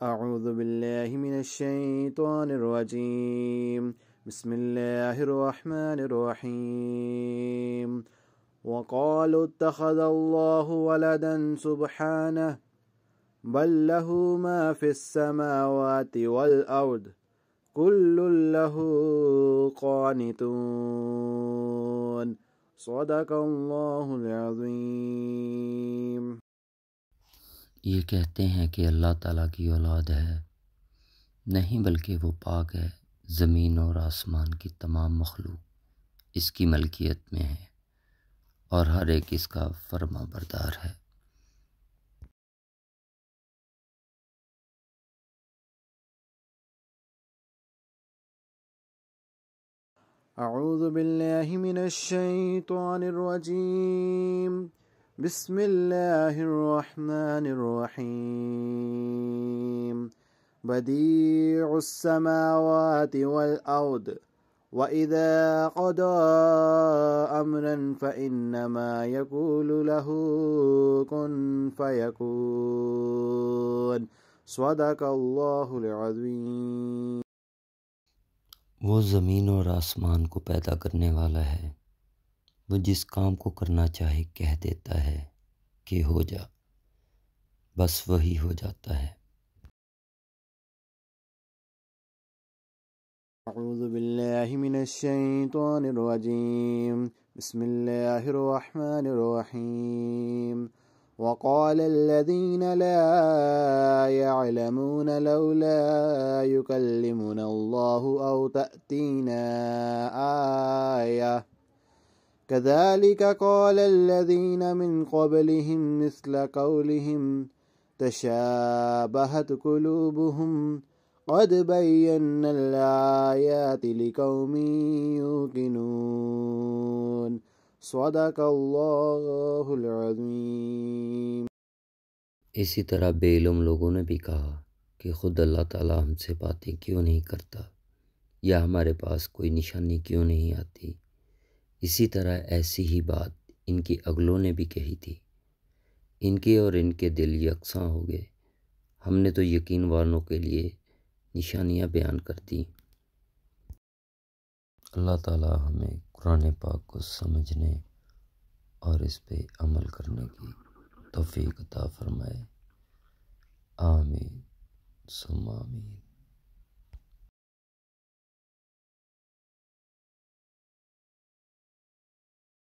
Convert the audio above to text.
اعوذ باللہ من الشیطان الرجیم بسم اللہ الرحمن الرحیم وقالوا اتخذ اللہ ولدا سبحانہ بل له ما في السماوات والأرض كل له قانتون صدق اللہ العظیم۔ یہ کہتے ہیں کہ اللہ تعالیٰ کی اولاد ہے، نہیں بلکہ وہ پاک ہے۔ زمین اور آسمان کی تمام مخلوق اس کی ملکیت میں ہے اور ہر ایک اس کا فرما بردار ہے۔ اعوذ باللہ من الشیطان الرجیم بسم اللہ الرحمن الرحیم بدیع السماوات والارض وَإِذَا قَضَى أَمْرًا فَإِنَّمَا يَقُولُ لَهُ كُن فَيَكُونُ صدق اللہ العظیم۔ وہ زمین اور آسمان کو پیدا کرنے والا ہے، وہ جس کام کو کرنا چاہے کہہ دیتا ہے کہ ہو جا، بس وہی ہو جاتا ہے۔ اعوذ باللہ من الشیطان الرجیم بسم اللہ الرحمن الرحیم وقال الذين لا يعلمون لولا يكلمنا الله أو تأتينا آية كذلك قال الذين من قبلهم مثل قولهم تشابهت قلوبهم قد بينا الآيات لقوم يوقنون صدق اللہ العظیم۔ اسی طرح بے علم لوگوں نے بھی کہا کہ خود اللہ تعالیٰ ہم سے باتیں کیوں نہیں کرتا، یا ہمارے پاس کوئی نشانی کیوں نہیں آتی۔ اسی طرح ایسی ہی بات ان کی اگلوں نے بھی کہی تھی، ان کے اور ان کے دل یکساں ہو گئے۔ ہم نے تو یقین والوں کے لیے نشانیاں بیان کر دیں۔ اللہ تعالیٰ ہمیں قرآن پاک کو سمجھنے اور اس پہ عمل کرنے کی توفیق عطا فرمائے، آمین ثم آمین۔